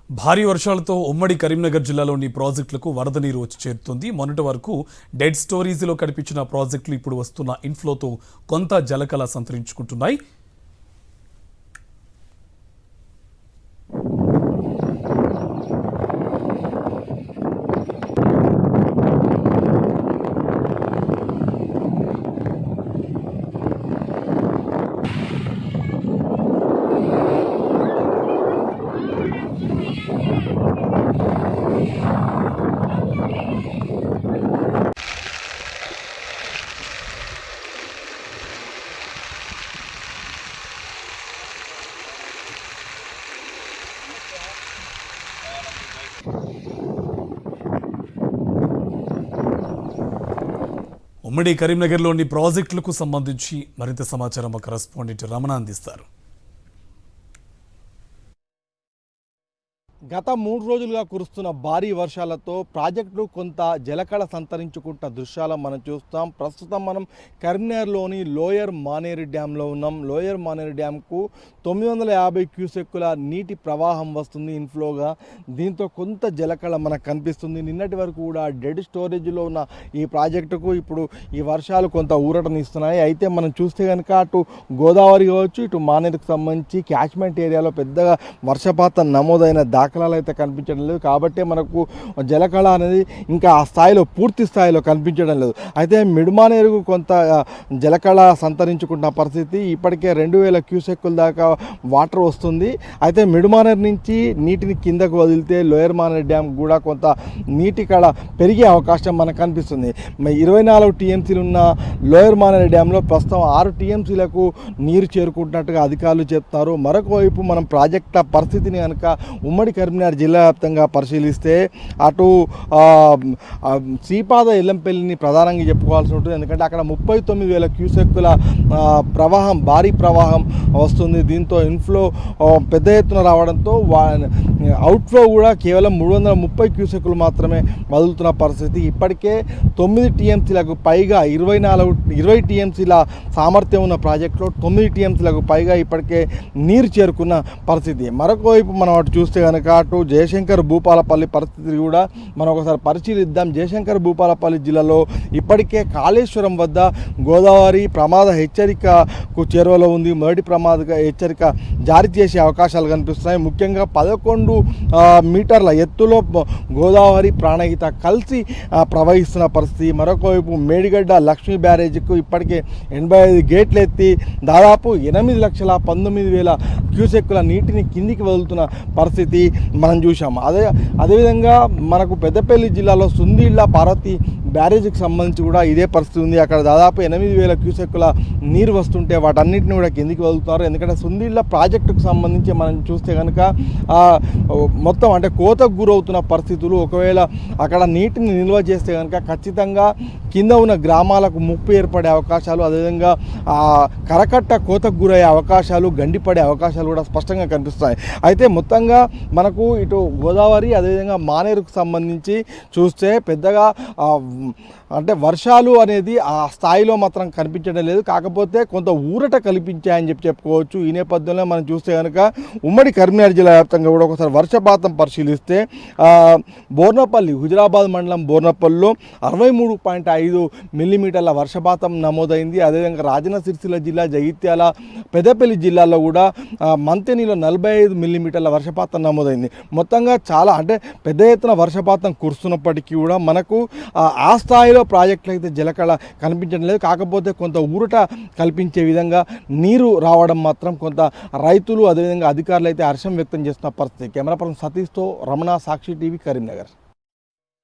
భారీ వర్షాలతో ఉమ్మడి కరీంనగర్ జిల్లాలోని ప్రాజెక్టులకు వరద నీరు వచ్చి చేరుతుంది. మొన్నటి వరకు డెడ్ స్టోరీస్లో కనిపించిన ప్రాజెక్టులు ఇప్పుడు వస్తున్న ఇన్ఫ్లోతో కొంత జలకళ సంతరించుకుంటున్నాయి. ఉమ్మడి కరీంనగర్లోని ప్రాజెక్టులకు సంబంధించి మరింత సమాచారం మా కరెస్పాండెంట్ రమణ అందిస్తారు. గత 3 రోజులుగా కురుస్తున్న భారీ వర్షాలతో ప్రాజెక్టులు కొంత జలకళ సంతరించుకుంటున్న దృశ్యాలను మనం చూస్తాం. ప్రస్తుతం మనం కరీంనగర్లోని లోయర్ మానేరు డ్యాంలో ఉన్నాం. లోయర్ మానేరు డ్యాంకు 950 క్యూసెక్కుల నీటి ప్రవాహం వస్తుంది ఇన్ఫ్లోగా. దీంతో కొంత జలకళ మనకు కనిపిస్తుంది. నిన్నటి వరకు కూడా డెడ్ స్టోరేజ్లో ఉన్న ఈ ప్రాజెక్టుకు ఇప్పుడు ఈ వర్షాలు కొంత ఊరటనిస్తున్నాయి. అయితే మనం చూస్తే కనుక అటు గోదావరి కావచ్చు, ఇటు మానేరుకు సంబంధించి క్యాచ్మెంట్ ఏరియాలో పెద్దగా వర్షపాతం నమోదైన దాఖలాలు అయితే కనిపించడం లేదు. కాబట్టి మనకు జలకళ అనేది ఇంకా ఆ స్థాయిలో పూర్తి స్థాయిలో కనిపించడం లేదు. అయితే మిడ్మానేరుకు కొంత జలకళ సంతరించుకుంటున్న పరిస్థితి. ఇప్పటికే 2000 క్యూసెక్కుల దాకా వాటర్ వస్తుంది. అయితే మిడ్మానేరు నుంచి నీటిని కిందకు వదిలితే లోయర్ మానేరు డ్యామ్ కూడా కొంత నీటి కళ పెరిగే అవకాశం మనకు కనిపిస్తుంది. 24 టీఎంసీలు ఉన్న లోయర్ మానేరు డ్యాంలో ప్రస్తుతం 6 టీఎంసీలకు నీరు చేరుకుంటున్నట్టుగా అధికారులు చెప్తున్నారు. మరొక వైపు మనం ప్రాజెక్టుల పరిస్థితిని కనుక ఉమ్మడి కరీంనగర్ జిల్లా వ్యాప్తంగా పరిశీలిస్తే అటు శ్రీపాద ఎల్లంపల్లిని ప్రధానంగా చెప్పుకోవాల్సి ఉంటుంది. ఎందుకంటే అక్కడ 39,000 క్యూసెక్కుల ప్రవాహం, భారీ ప్రవాహం వస్తుంది. దీంతో ఇన్ఫ్లో పెద్ద ఎత్తున రావడంతో అవుట్ఫ్లో కూడా కేవలం 330 క్యూసెక్కులు మాత్రమే వదులుతున్న పరిస్థితి. ఇప్పటికే 9 టీఎంసీలకు పైగా 20 టీఎంసీల సామర్థ్యం ఉన్న ప్రాజెక్టులో 9 టీఎంసీలకు పైగా ఇప్పటికే నీరు చేరుకున్న పరిస్థితి. మరొక వైపు మనం అటు చూస్తే కనుక అటు జయశంకర్ భూపాలపల్లి పరిస్థితి కూడా మనం ఒకసారి పరిశీలిద్దాం. జయశంకర్ భూపాలపల్లి జిల్లాలో ఇప్పటికే కాళేశ్వరం వద్ద గోదావరి ప్రమాద హెచ్చరికకు చేరువలో ఉంది. మొదటి ప్రమాద హెచ్చరిక జారీ చేసే అవకాశాలు కనిపిస్తున్నాయి. ముఖ్యంగా 11 మీటర్ల ఎత్తులో గోదావరి ప్రాణహిత కలిసి ప్రవహిస్తున్న పరిస్థితి. మరొక వైపు మేడిగడ్డ లక్ష్మీ బ్యారేజీకు ఇప్పటికే 85 గేట్లు ఎత్తి దాదాపు 8,19,000 క్యూసెక్కుల నీటిని కిందికి వదులుతున్న పరిస్థితి మనం చూసాం. అదేవిధంగా మనకు పెద్దపల్లి జిల్లాలో సుందీళ్ళ పార్వతి బ్యారేజీకి సంబంధించి కూడా ఇదే పరిస్థితి ఉంది. అక్కడ దాదాపు 8,000 క్యూసెక్కుల నీరు వస్తుంటే వాటన్నిటిని కూడా కిందికి వదులుతున్నారు. ఎందుకంటే సుందీళ్ళ ప్రాజెక్టుకు సంబంధించి మనం చూస్తే కనుక మొత్తం అంటే కోతకు గురవుతున్న పరిస్థితులు. ఒకవేళ అక్కడ నీటిని నిల్వ చేస్తే కనుక ఖచ్చితంగా కింద ఉన్న గ్రామాలకు ముప్పు ఏర్పడే అవకాశాలు, అదేవిధంగా కరకట్ట కోతకు గురయ్యే అవకాశాలు, గండిపడే అవకాశాలు కూడా స్పష్టంగా కనిపిస్తాయి. అయితే మొత్తంగా మనకు ఇటు గోదావరి అదేవిధంగా మానేరుకు సంబంధించి చూస్తే పెద్దగా అంటే వర్షాలు అనేది ఆ స్థాయిలో మాత్రం కనిపించడం లేదు. కాకపోతే కొంత ఊరట కల్పించాయని చెప్పుకోవచ్చు. ఈ నేపథ్యంలో మనం చూస్తే కనుక ఉమ్మడి కరీంనగర్ జిల్లా వ్యాప్తంగా కూడా ఒకసారి వర్షపాతం పరిశీలిస్తే బోర్నపల్లి, హుజరాబాద్ మండలం బోర్నపల్లిలో 63.5 మిల్లీమీటర్ల వర్షపాతం నమోదైంది. అదేవిధంగా రాజన్న సిరిసిల్ల జిల్లా, జగిత్యాల, పెద్దపల్లి జిల్లాలో కూడా మంతెనిలో 45 మిల్లీమీటర్ల వర్షపాతం నమోదైంది. మొత్తంగా చాలా అంటే పెద్ద ఎత్తున వర్షపాతం కురుస్తున్నప్పటికీ కూడా మనకు ఆ స్థాయిలో ప్రాజెక్టులు అయితే జలకళ కనిపించడం లేదు. కాకపోతే కొంత ఊరట కల్పించే విధంగా నీరు రావడం మాత్రం కొంత రైతులు అదేవిధంగా అధికారులు అయితే హర్షం వ్యక్తం చేస్తున్న పరిస్థితి. కెమెరా పర్సన్ సతీష్తో రమణ, సాక్షి టీవీ, కరీంనగర్.